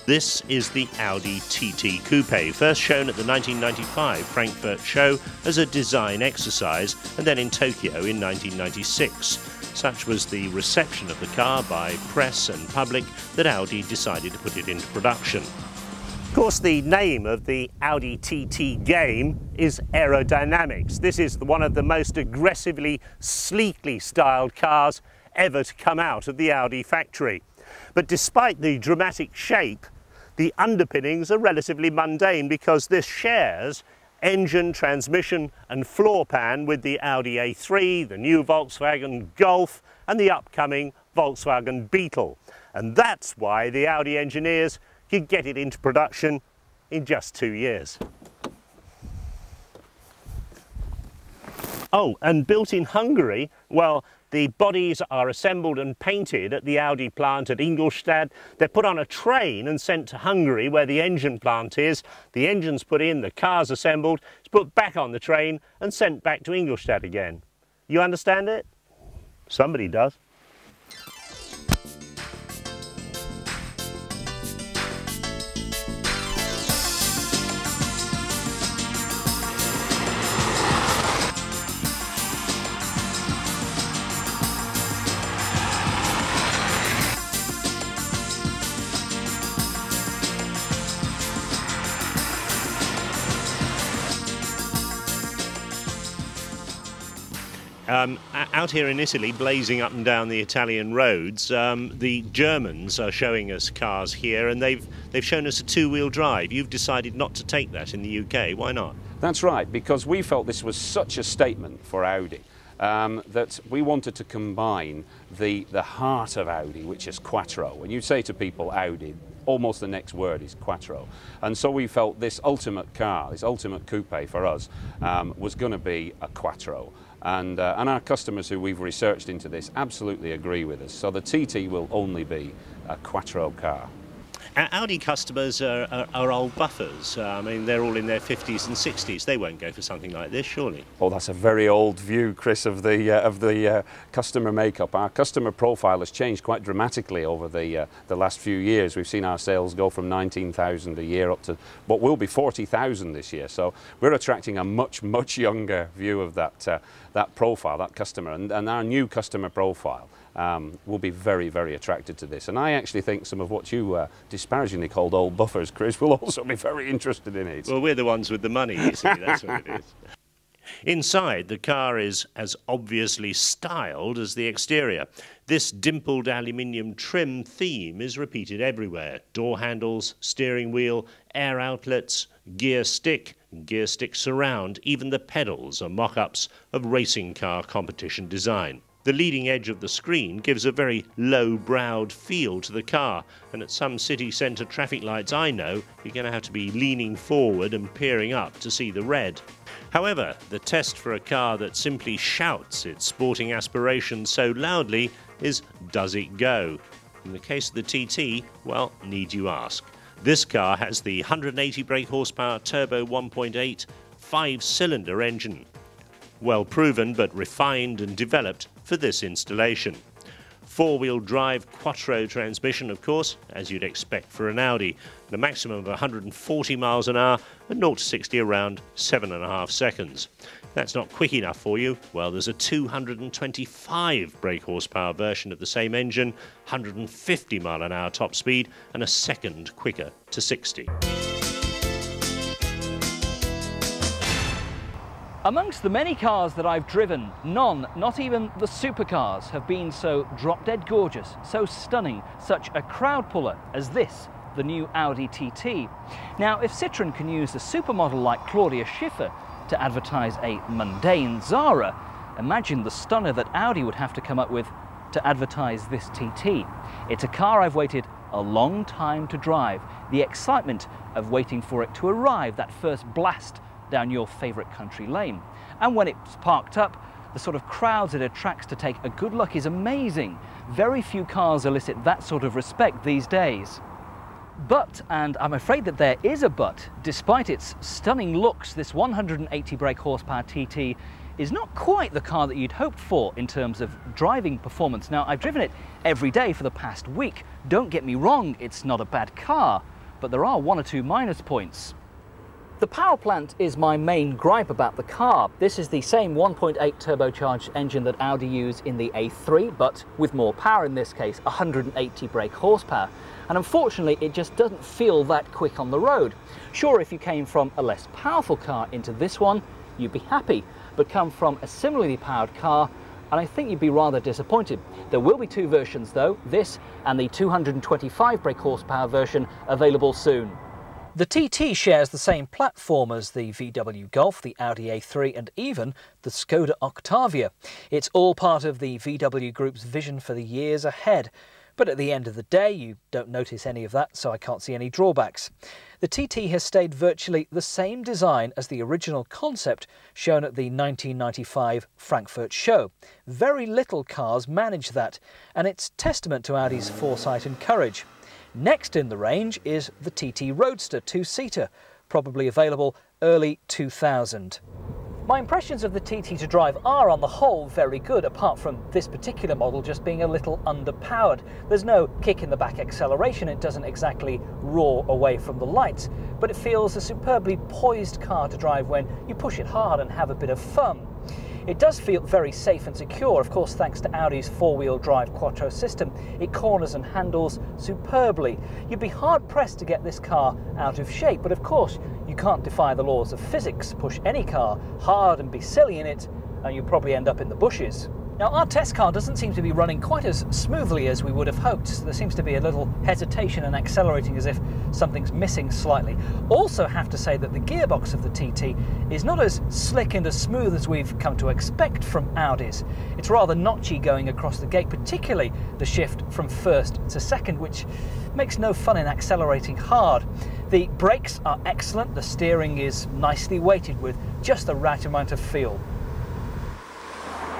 This is the Audi TT Coupe, first shown at the 1995 Frankfurt show as a design exercise and then in Tokyo in 1996. Such was the reception of the car by press and public that Audi decided to put it into production. Of course, the name of the Audi TT game is aerodynamics. This is one of the most aggressively, sleekly styled cars ever to come out of the Audi factory. But despite the dramatic shape, the underpinnings are relatively mundane because this shares engine, transmission and floor pan with the Audi A3, the new Volkswagen Golf and the upcoming Volkswagen Beetle. And that's why the Audi engineers could get it into production in just 2 years. Oh, and built in Hungary, well, the bodies are assembled and painted at the Audi plant at Ingolstadt. They're put on a train and sent to Hungary where the engine plant is. The engine's put in, the car's assembled, it's put back on the train and sent back to Ingolstadt again. You understand it? Somebody does. Out here in Italy, blazing up and down the Italian roads, the Germans are showing us cars here, and they've shown us a two-wheel drive. You've decided not to take that in the UK. Why not? That's right, because we felt this was such a statement for Audi that we wanted to combine the heart of Audi, which is Quattro. When you say to people Audi, almost the next word is Quattro. And so we felt this ultimate car, this ultimate coupe for us, was going to be a Quattro. And our customers who we've researched into this absolutely agree with us. So the TT will only be a Quattro car. Audi customers are old buffers. I mean, they're all in their 50s and 60s. They won't go for something like this, surely. Oh, that's a very old view, Chris, of the customer makeup. Our customer profile has changed quite dramatically over the last few years. We've seen our sales go from 19,000 a year up to what will be 40,000 this year. So we're attracting a much, much younger view of that profile, that customer, and our new customer profile. Will be very, very attracted to this. And I actually think some of what you disparagingly called old buffers, Chris, will also be very interested in it. Well, we're the ones with the money, you see, that's what it is. Inside, the car is as obviously styled as the exterior. This dimpled aluminium trim theme is repeated everywhere. Door handles, steering wheel, air outlets, gear stick surround, even the pedals are mock-ups of racing car competition design. The leading edge of the screen gives a very low-browed feel to the car, and at some city centre traffic lights I know, you're going to have to be leaning forward and peering up to see the red. However, the test for a car that simply shouts its sporting aspirations so loudly is, does it go? In the case of the TT, well, need you ask. This car has the 180 brake horsepower turbo 1.8 5-cylinder engine. Well proven but refined and developed for this installation. Four-wheel drive Quattro transmission, of course, as you'd expect for an Audi. The maximum of 140 miles an hour and 0 to 60 around 7.5 seconds. That's not quick enough for you. Well, there's a 225 brake horsepower version of the same engine, 150 mile an hour top speed and a second quicker to 60. Amongst the many cars that I've driven, none, not even the supercars, have been so drop-dead gorgeous, so stunning, such a crowd puller as this, the new Audi TT. Now, if Citroën can use a supermodel like Claudia Schiffer to advertise a mundane Zara, imagine the stunner that Audi would have to come up with to advertise this TT. It's a car I've waited a long time to drive, the excitement of waiting for it to arrive, that first blast down your favourite country lane. And when it's parked up, the sort of crowds it attracts to take a good look is amazing. Very few cars elicit that sort of respect these days. But, and I'm afraid that there is a but, despite its stunning looks, this 180 brake horsepower TT is not quite the car that you'd hoped for in terms of driving performance. Now, I've driven it every day for the past week. Don't get me wrong, it's not a bad car. but there are one or two minus points. The power plant is my main gripe about the car. This is the same 1.8 turbocharged engine that Audi use in the A3, but with more power in this case, 180 brake horsepower. And unfortunately, it just doesn't feel that quick on the road. Sure, if you came from a less powerful car into this one, you'd be happy, but come from a similarly powered car, and I think you'd be rather disappointed. There will be two versions though, this and the 225 brake horsepower version available soon. The TT shares the same platform as the VW Golf, the Audi A3 and even the Skoda Octavia. It's all part of the VW Group's vision for the years ahead. But at the end of the day, you don't notice any of that, so I can't see any drawbacks. The TT has stayed virtually the same design as the original concept shown at the 1995 Frankfurt show. Very little cars manage that, and it's testament to Audi's foresight and courage. Next in the range is the TT Roadster two-seater, probably available early 2000. My impressions of the TT to drive are on the whole very good, apart from this particular model just being a little underpowered. There's no kick in the back acceleration, it doesn't exactly roar away from the lights, but it feels a superbly poised car to drive when you push it hard and have a bit of fun. It does feel very safe and secure, of course thanks to Audi's four-wheel drive Quattro system. It corners and handles superbly. You'd be hard-pressed to get this car out of shape, but of course you can't defy the laws of physics. Push any car hard and be silly in it, and you'll probably end up in the bushes. Now, our test car doesn't seem to be running quite as smoothly as we would have hoped. There seems to be a little hesitation and accelerating as if something's missing slightly. Also have to say that the gearbox of the TT is not as slick and as smooth as we've come to expect from Audis. It's rather notchy going across the gate, particularly the shift from first to second, which makes no fun in accelerating hard. The brakes are excellent, the steering is nicely weighted with just the right amount of feel.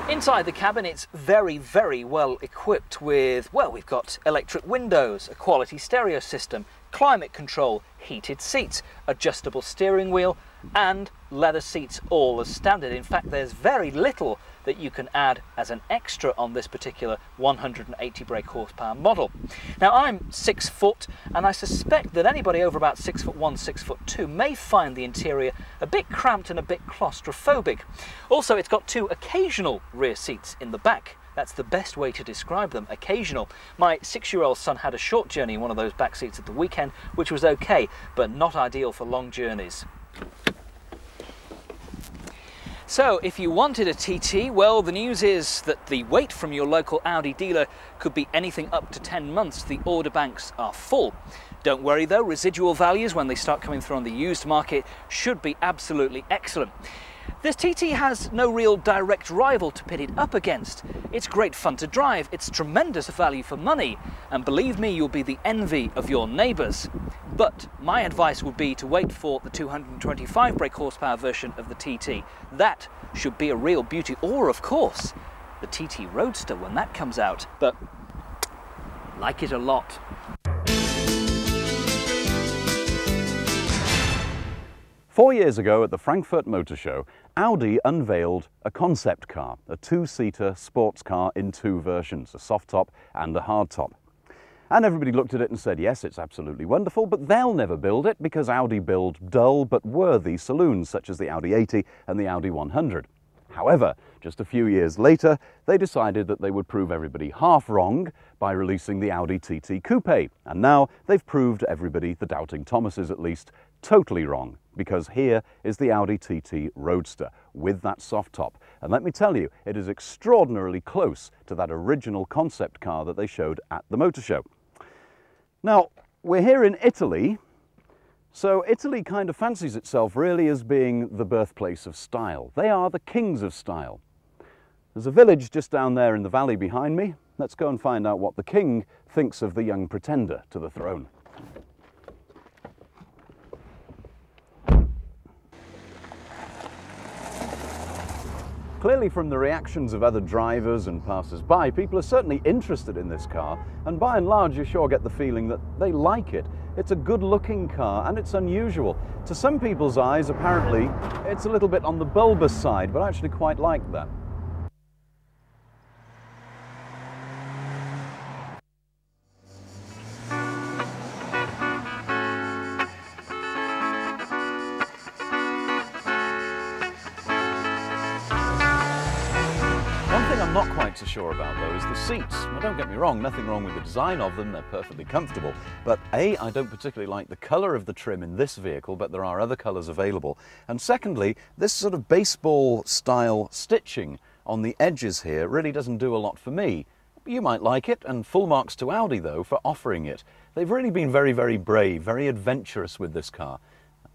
Inside the cabin, it's very, very well equipped with, well, we've got electric windows, a quality stereo system, climate control, heated seats, adjustable steering wheel, and leather seats all as standard. In fact, there's very little that you can add as an extra on this particular 180 brake horsepower model. Now, I'm 6 foot, and I suspect that anybody over about 6'1", 6'2" may find the interior a bit cramped and a bit claustrophobic. Also, it's got two occasional rear seats in the back. That's the best way to describe them, occasional. My 6-year-old son had a short journey in one of those back seats at the weekend, which was okay, but not ideal for long journeys. So, if you wanted a TT, well, the news is that the wait from your local Audi dealer could be anything up to 10 months. The order banks are full. Don't worry though, residual values when they start coming through on the used market should be absolutely excellent. This TT has no real direct rival to pit it up against. It's great fun to drive, it's tremendous value for money, and believe me, you'll be the envy of your neighbours. But my advice would be to wait for the 225 brake horsepower version of the TT. That should be a real beauty, or of course, the TT Roadster when that comes out. But like it a lot. Four years ago at the Frankfurt Motor Show, Audi unveiled a concept car, a two-seater sports car in two versions, a soft top and a hard top. And everybody looked at it and said, yes, it's absolutely wonderful, but they'll never build it because Audi build dull but worthy saloons such as the Audi 80 and the Audi 100. However, just a few years later, they decided that they would prove everybody half wrong by releasing the Audi TT Coupe. And now they've proved everybody, the doubting Thomases at least, totally wrong, because here is the Audi TT Roadster with that soft top. And let me tell you, it is extraordinarily close to that original concept car that they showed at the motor show. Now, we're here in Italy, so Italy kind of fancies itself really as being the birthplace of style. They are the kings of style. There's a village just down there in the valley behind me. Let's go and find out what the king thinks of the young pretender to the throne. Clearly from the reactions of other drivers and passers-by, people are certainly interested in this car, and by and large you sure get the feeling that they like it. It's a good-looking car and it's unusual. To some people's eyes, apparently, it's a little bit on the bulbous side, but I actually quite like that. not quite so sure about though is the seats. Now don't get me wrong, nothing wrong with the design of them, they're perfectly comfortable, but A, I don't particularly like the colour of the trim in this vehicle, but there are other colours available. And secondly, this sort of baseball style stitching on the edges here really doesn't do a lot for me. You might like it, and full marks to Audi though for offering it. They've really been very, very brave, very adventurous with this car.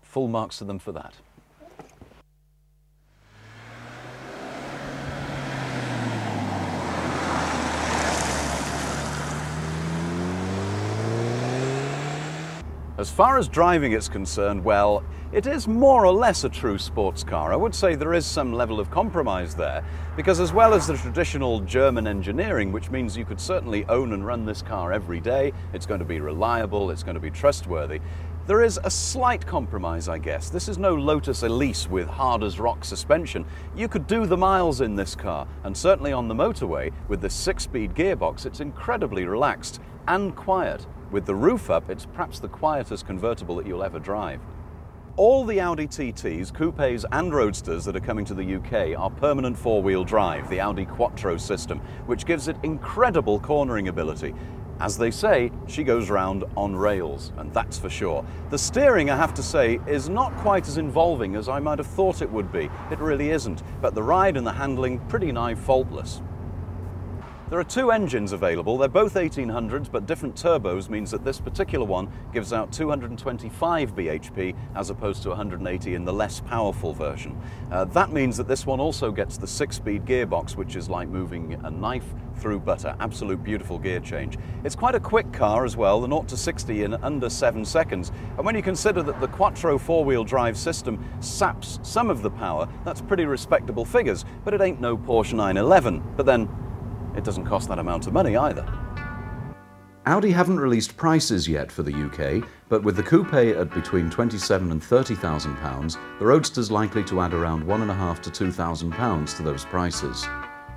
Full marks to them for that. As far as driving is concerned, well, it is more or less a true sports car. I would say there is some level of compromise there, because as well as the traditional German engineering, which means you could certainly own and run this car every day, it's going to be reliable, it's going to be trustworthy, there is a slight compromise, I guess. This is no Lotus Elise with hard as rock suspension. You could do the miles in this car, and certainly on the motorway, with the 6-speed gearbox, it's incredibly relaxed and quiet. With the roof up, it's perhaps the quietest convertible that you'll ever drive. All the Audi TTs, Coupes and Roadsters that are coming to the UK are permanent four-wheel drive, the Audi Quattro system, which gives it incredible cornering ability. As they say, she goes round on rails, and that's for sure. The steering, I have to say, is not quite as involving as I might have thought it would be. It really isn't, but the ride and the handling, pretty nigh faultless. There are two engines available. They're both 1800s, but different turbos means that this particular one gives out 225 bhp as opposed to 180 in the less powerful version. That means that this one also gets the 6-speed gearbox, which is like moving a knife through butter. Absolute beautiful gear change. It's quite a quick car as well, the 0 to 60 in under 7 seconds. And when you consider that the Quattro four-wheel drive system saps some of the power, that's pretty respectable figures, but it ain't no Porsche 911. But then, it doesn't cost that amount of money either. Audi haven't released prices yet for the UK, but with the Coupe at between £27,000 and £30,000, the Roadster's likely to add around £1,500 to £2,000 to those prices.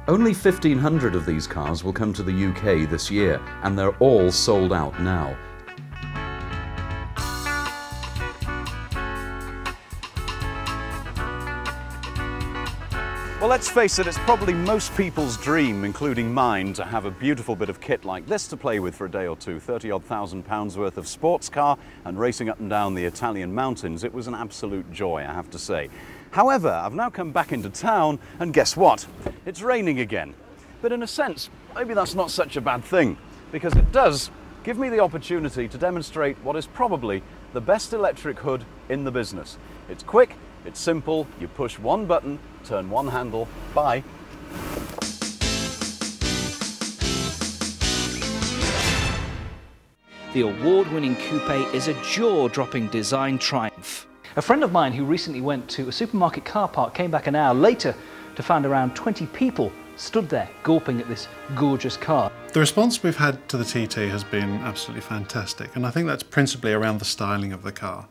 Only 1,500 of these cars will come to the UK this year, and they're all sold out now. Well, let's face it, it's probably most people's dream, including mine, to have a beautiful bit of kit like this to play with for a day or two. 30-odd thousand pounds worth of sports car and racing up and down the Italian mountains. It was an absolute joy, I have to say. However, I've now come back into town, and guess what? It's raining again. But in a sense, maybe that's not such a bad thing, because it does give me the opportunity to demonstrate what is probably the best electric hood in the business. It's quick, it's simple, you push one button, turn one handle, bye. The award-winning coupe is a jaw-dropping design triumph. A friend of mine who recently went to a supermarket car park came back an hour later to find around 20 people stood there gawping at this gorgeous car. The response we've had to the TT has been absolutely fantastic, and I think that's principally around the styling of the car.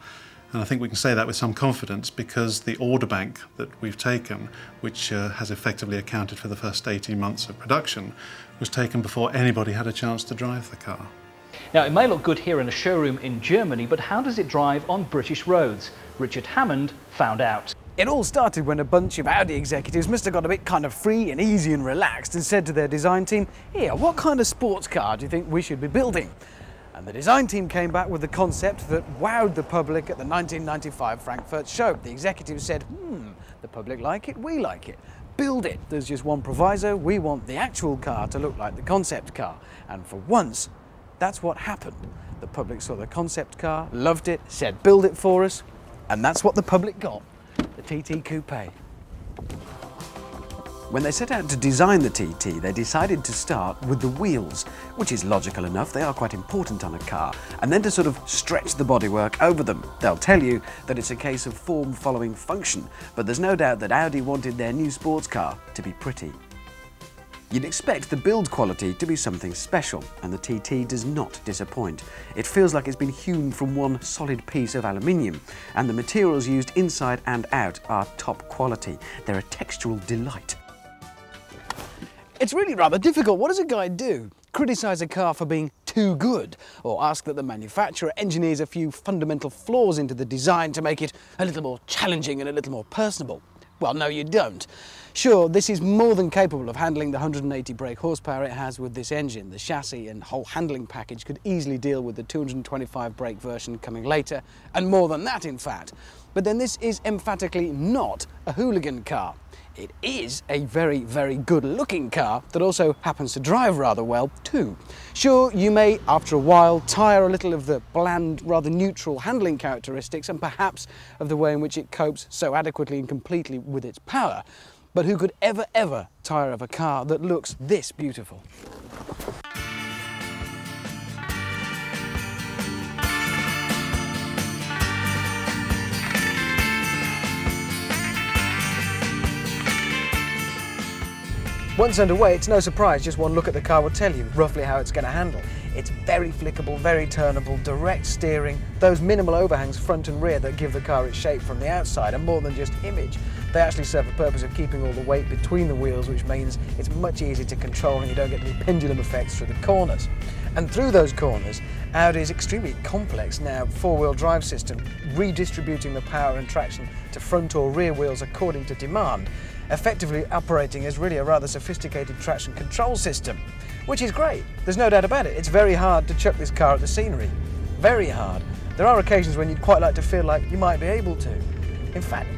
And I think we can say that with some confidence because the order bank that we've taken, which has effectively accounted for the first 18 months of production, was taken before anybody had a chance to drive the car. Now, it may look good here in a showroom in Germany, but how does it drive on British roads? Richard Hammond found out. It all started when a bunch of Audi executives must have got a bit kind of free and easy and relaxed and said to their design team, "Here, what kind of sports car do you think we should be building?" And the design team came back with the concept that wowed the public at the 1995 Frankfurt show. The executives said, the public like it, we like it. Build it. There's just one proviso, we want the actual car to look like the concept car. And for once, that's what happened. The public saw the concept car, loved it, said build it for us, and that's what the public got, the TT Coupe. When they set out to design the TT, they decided to start with the wheels, which is logical enough, they are quite important on a car, and then to sort of stretch the bodywork over them. They'll tell you that it's a case of form following function, but there's no doubt that Audi wanted their new sports car to be pretty. You'd expect the build quality to be something special, and the TT does not disappoint. It feels like it's been hewn from one solid piece of aluminium, and the materials used inside and out are top quality. They're a textural delight. It's really rather difficult. What does a guy do? Criticise a car for being too good, or ask that the manufacturer engineers a few fundamental flaws into the design to make it a little more challenging and a little more personable? Well, no, you don't. Sure, this is more than capable of handling the 180 brake horsepower it has with this engine. The chassis and whole handling package could easily deal with the 225 brake version coming later, and more than that, in fact. But then this is emphatically not a hooligan car. It is a very, very good-looking car that also happens to drive rather well, too. Sure, you may, after a while, tire a little of the bland, rather neutral handling characteristics and perhaps of the way in which it copes so adequately and completely with its power. But who could ever tire of a car that looks this beautiful? Once underway, it's no surprise, just one look at the car will tell you roughly how it's going to handle. It's very flickable, very turnable, direct steering, those minimal overhangs front and rear that give the car its shape from the outside are more than just image. They actually serve the purpose of keeping all the weight between the wheels, which means it's much easier to control and you don't get any pendulum effects through the corners. And through those corners, Audi's extremely complex now four-wheel drive system, redistributing the power and traction to front or rear wheels according to demand, effectively operating as really a rather sophisticated traction control system, which is great. There's no doubt about it. It's very hard to chuck this car at the scenery. Very hard. There are occasions when you'd quite like to feel like you might be able to. In fact,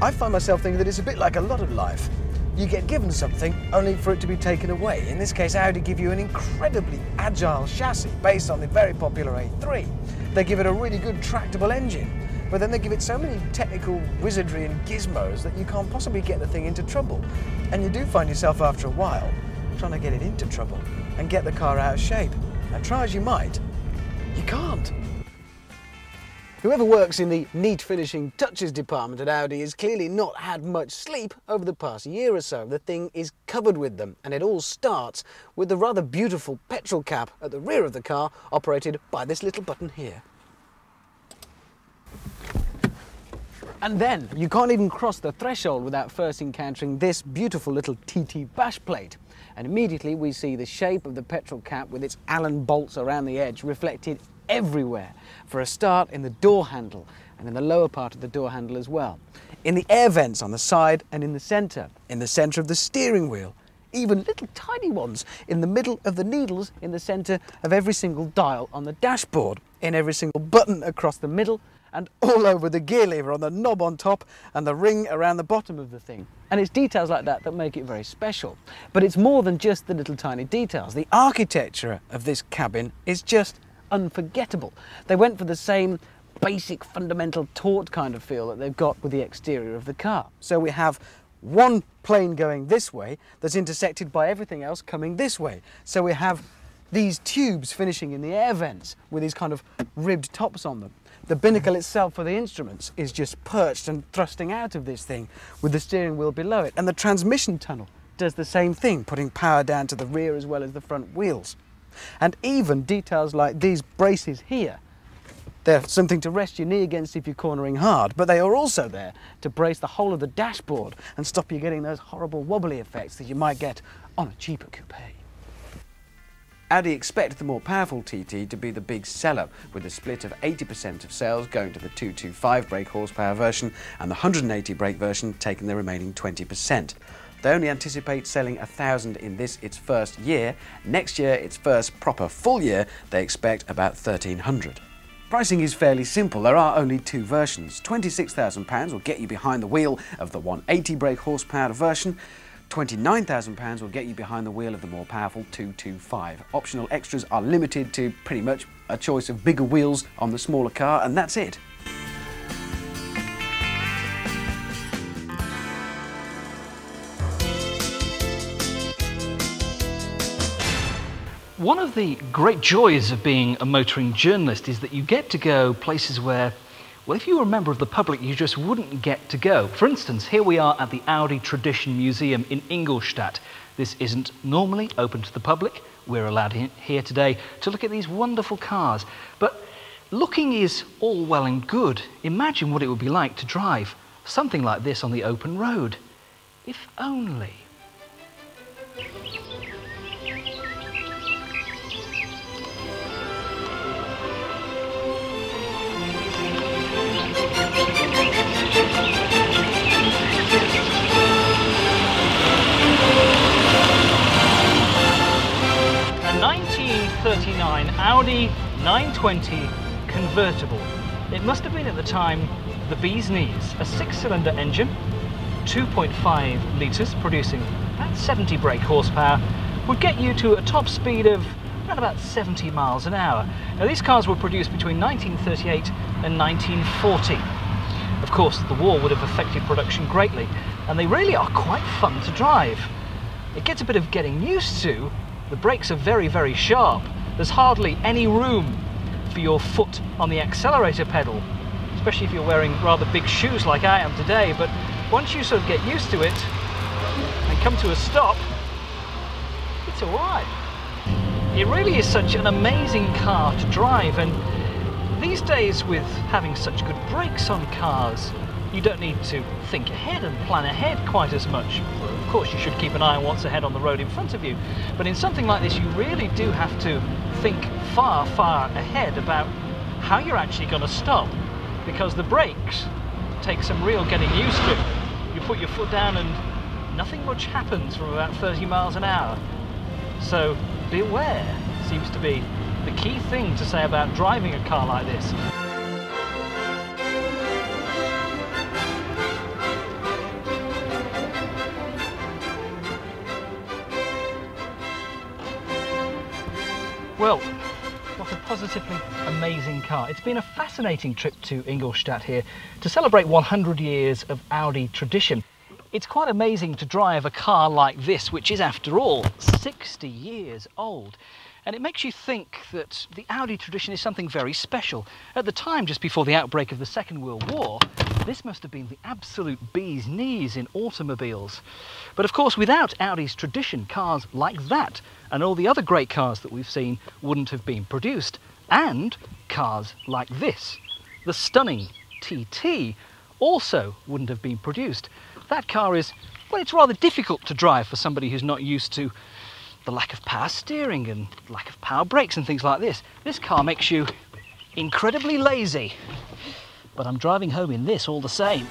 I find myself thinking that it's a bit like a lot of life. You get given something only for it to be taken away. In this case, Audi give you an incredibly agile chassis based on the very popular A3. They give it a really good tractable engine, but then they give it so many technical wizardry and gizmos that you can't possibly get the thing into trouble. And you do find yourself after a while trying to get it into trouble and get the car out of shape. And try as you might, you can't. Whoever works in the neat finishing touches department at Audi has clearly not had much sleep over the past year or so. The thing is covered with them, and it all starts with the rather beautiful petrol cap at the rear of the car, operated by this little button here. And then you can't even cross the threshold without first encountering this beautiful little TT bash plate. And immediately we see the shape of the petrol cap with its Allen bolts around the edge reflected everywhere. For a start, in the door handle and in the lower part of the door handle as well. In the air vents on the side and in the centre of the steering wheel. Even little tiny ones in the middle of the needles in the centre of every single dial on the dashboard. In every single button across the middle and all over the gear lever on the knob on top and the ring around the bottom of the thing. And it's details like that that make it very special. But it's more than just the little tiny details. The architecture of this cabin is just unforgettable. They went for the same basic fundamental taut kind of feel that they've got with the exterior of the car. So we have one plane going this way that's intersected by everything else coming this way. So we have these tubes finishing in the air vents with these kind of ribbed tops on them. The binnacle itself for the instruments is just perched and thrusting out of this thing with the steering wheel below it. And the transmission tunnel does the same thing, putting power down to the rear as well as the front wheels. And even details like these braces here. They're something to rest your knee against if you're cornering hard, but they are also there to brace the whole of the dashboard and stop you getting those horrible wobbly effects that you might get on a cheaper coupe. Audi expect the more powerful TT to be the big seller, with a split of 80% of sales going to the 225 brake horsepower version and the 180 brake version taking the remaining 20%. They only anticipate selling 1,000 in this, its first year. Next year, its first proper full year, they expect about 1,300. Pricing is fairly simple. There are only two versions. £26,000 will get you behind the wheel of the 180 brake horsepower version. £29,000 will get you behind the wheel of the more powerful 225. Optional extras are limited to pretty much a choice of bigger wheels on the smaller car, and that's it. One of the great joys of being a motoring journalist is that you get to go places where, well, if you were a member of the public, you just wouldn't get to go. For instance, here we are at the Audi Tradition Museum in Ingolstadt. This isn't normally open to the public. We're allowed here today to look at these wonderful cars. But looking is all well and good. Imagine what it would be like to drive something like this on the open road. If only. Audi 920 Convertible. It must have been at the time the bee's knees. A 6-cylinder engine, 2.5 litres, producing about 70 brake horsepower, would get you to a top speed of around about 70 miles an hour. Now these cars were produced between 1938 and 1940. Of course, the war would have affected production greatly, and they really are quite fun to drive. It gets a bit of getting used to. The brakes are very, very sharp. There's hardly any room for your foot on the accelerator pedal, especially if you're wearing rather big shoes like I am today, but once you sort of get used to it and come to a stop, it's all right. It really is such an amazing car to drive, and these days with having such good brakes on cars, you don't need to think ahead and plan ahead quite as much. Of course, you should keep an eye on what's ahead on the road in front of you, but in something like this you really do have to think far, far ahead about how you're actually going to stop, because the brakes take some real getting used to. You put your foot down and nothing much happens from about 30 miles an hour. So beware seems to be the key thing to say about driving a car like this. Well, what a positively amazing car. It's been a fascinating trip to Ingolstadt here to celebrate 100 years of Audi tradition. It's quite amazing to drive a car like this, which is after all 60 years old. And it makes you think that the Audi tradition is something very special. At the time, just before the outbreak of the Second World War, this must have been the absolute bee's knees in automobiles. But of course, without Audi's tradition, cars like that and all the other great cars that we've seen wouldn't have been produced. And cars like this, the stunning TT, also wouldn't have been produced. That car is, well, it's rather difficult to drive for somebody who's not used to the lack of power steering and lack of power brakes and things like this. This car makes you incredibly lazy, but I'm driving home in this all the same.